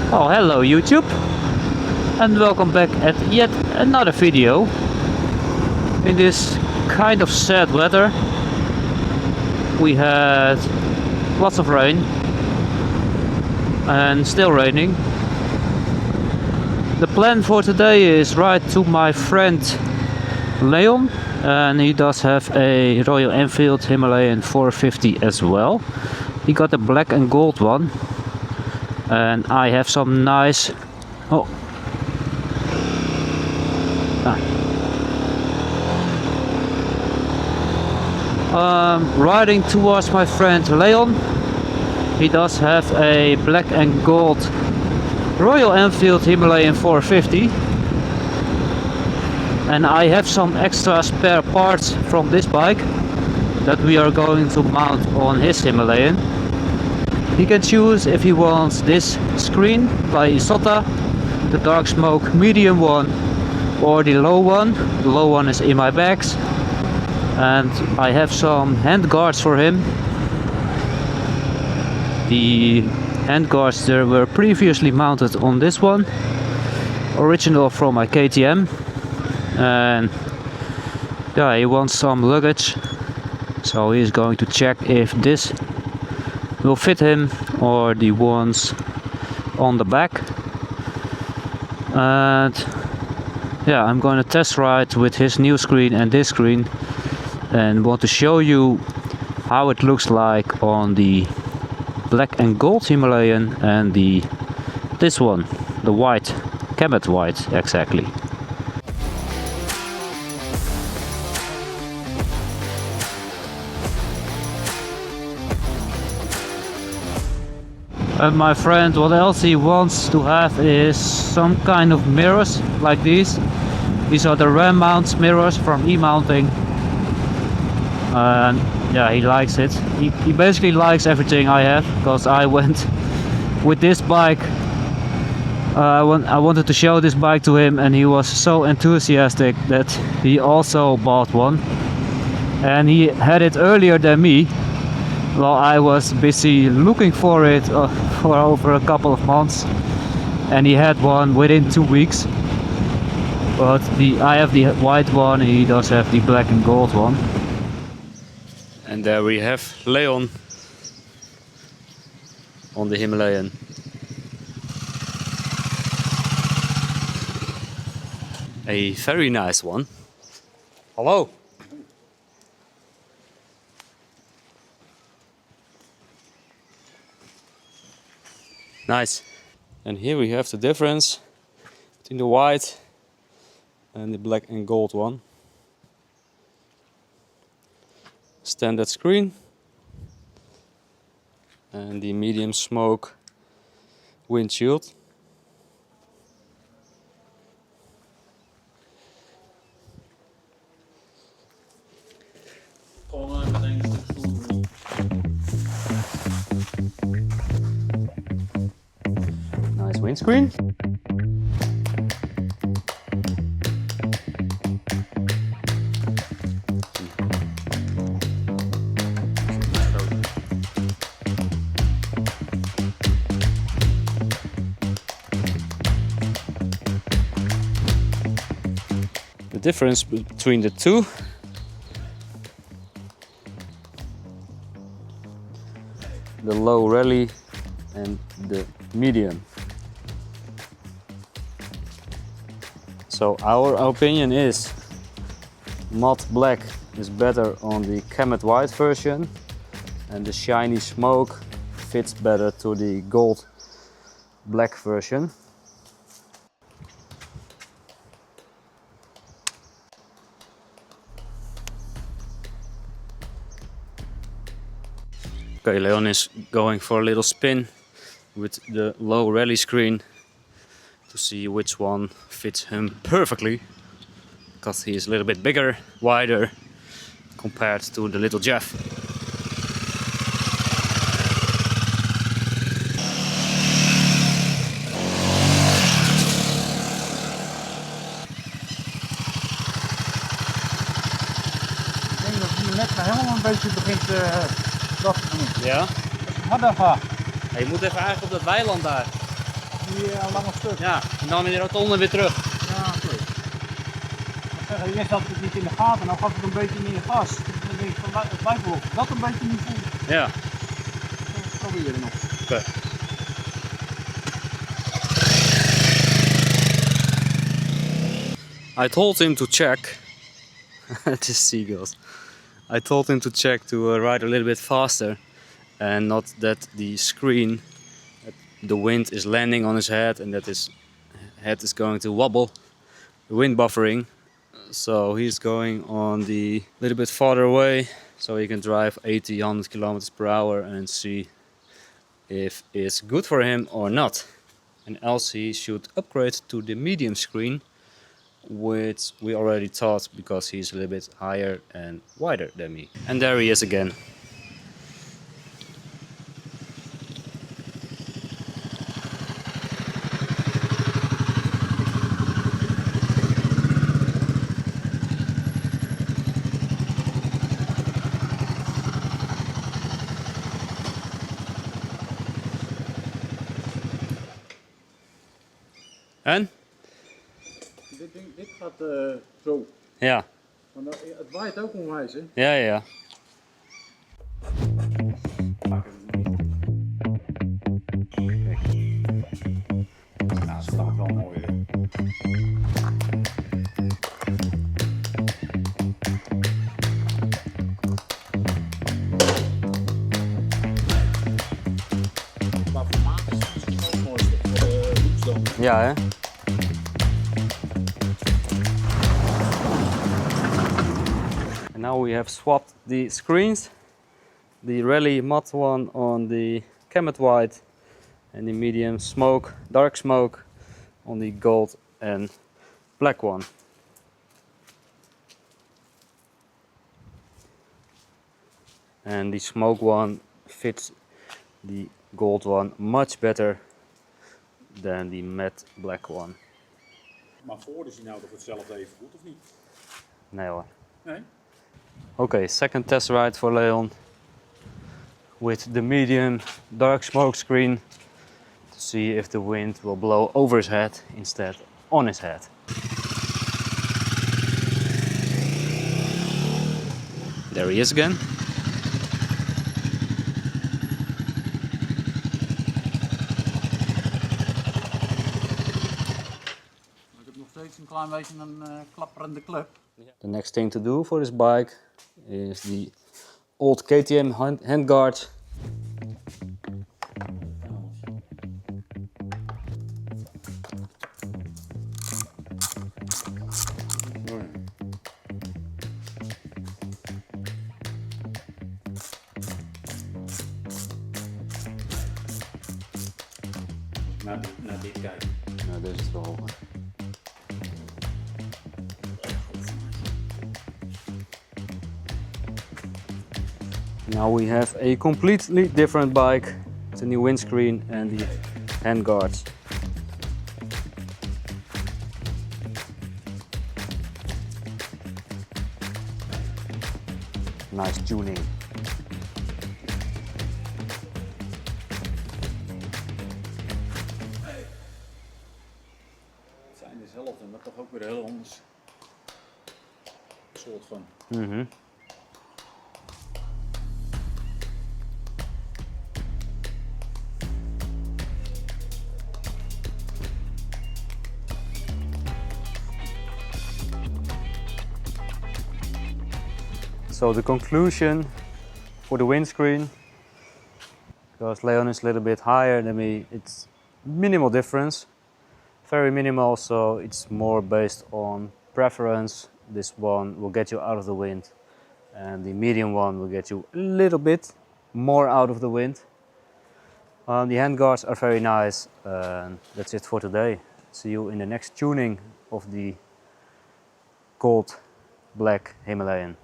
Oh, hello YouTube, and welcome back at yet another video in this kind of sad weather. We had lots of rain and still raining. The plan for today is ride to my friend Leon, and he does have a Royal Enfield Himalayan 450 as well. He got a black and gold one, and I have some nice riding towards my friend Leon. He does have a black and gold Royal Enfield Himalayan 450, and I have some extra spare parts from this bike that we are going to mount on his Himalayan. He can choose if he wants this screen by ISOTTA, the dark smoke medium one, or the low one. The low one is in my bags, and I have some handguards for him. The handguards there were previously mounted on this one, original from my KTM, and yeah, he wants some luggage, so he's going to check if this will fit him or the ones on the back. And yeah, I'm going to test ride with his new screen and this screen, and want to show you how it looks like on the black and gold Himalayan and this one, the white, Camet white exactly. And my friend, what else he wants to have is some kind of mirrors like these. These are the ram mounts mirrors from E-mounting. And yeah, he likes it. He basically likes everything I have, because I went with this bike. I wanted to show this bike to him, and he was so enthusiastic that he also bought one. And he had it earlier than me. Well, I was busy looking for it for over a couple of months, and he had one within 2 weeks. But I have the white one, and he does have the black and gold one. And there we have Leon on the Himalayan. A very nice one. Hello. Nice. And here we have the difference between the white and the black and gold one. Standard screen and the medium smoke windshield. Nice windscreen. The difference between the two, the low rally and the medium. So our opinion is matte black is better on the Camet white version, and the shiny smoke fits better to the gold black version. Okay, Leon is going for a little spin with the low rally screen to see which one fits him perfectly, because he is a little bit bigger, wider compared to the little Jeff. Ik denk dat hij net helemaal een beetje begint Ja? harder gaat. Je moet even eigenlijk op dat weiland daar. die lange stuk. Ja, en dan in de rotonde weer terug. Ja, oké. Ik zeg, eerst had ik het niet in de gaten, nou gaf ik een beetje meer gas. Dan denk ik van, het lijkt wel of ik dat een beetje niet voel. Ja. Ik proberen nog. Oké. I told him to check. Just seagulls. I told him to check to ride a little bit faster, and not that the screen, the wind is landing on his head and that his head is going to wobble, the wind buffering. So he's going on the little bit farther away, so he can drive 80-100 kilometers per hour and see if it's good for him or not. And else he should upgrade to the medium screen, which we already taught because he's a little bit higher and wider than me. And there he is again. En? Dit gaat zo. Ja. Maar het waait ook onwijs, hè? Ja, ja. Nou, het staat wel mooi, hè? Maar voor maat is het misschien wel mooi voor de hoekstand. Ja, hè? And now we have swapped the screens. The rally matte one on the Kemet white and the medium smoke, dark smoke on the gold and black one. And the smoke one fits the gold one much better than the matte black one. Maar voor is hij nou toch hetzelfde even goed, of niet? Nee hoor. Nee? Okay, second test ride for Leon with the medium dark smoke screen to see if the wind will blow over his head instead on his head. There he is again. Ik heb nog steeds een klein beetje een klapperende club. The next thing to do for this bike is the old KTM Handguards. Naar dit kijken. Nou, deze is wel hoger. Now we have a completely different bike. It's a new windscreen and the handguards. Nice tuning. Het zijn dezelfde, maar toch ook weer heel anders. Soort van. So the conclusion for the windscreen, because Leon is a little bit higher than me, it's minimal difference, very minimal, so it's more based on preference. This one will get you out of the wind and the medium one will get you a little bit more out of the wind. The handguards are very nice, and that's it for today. See you in the next tuning of the gold black Himalayan.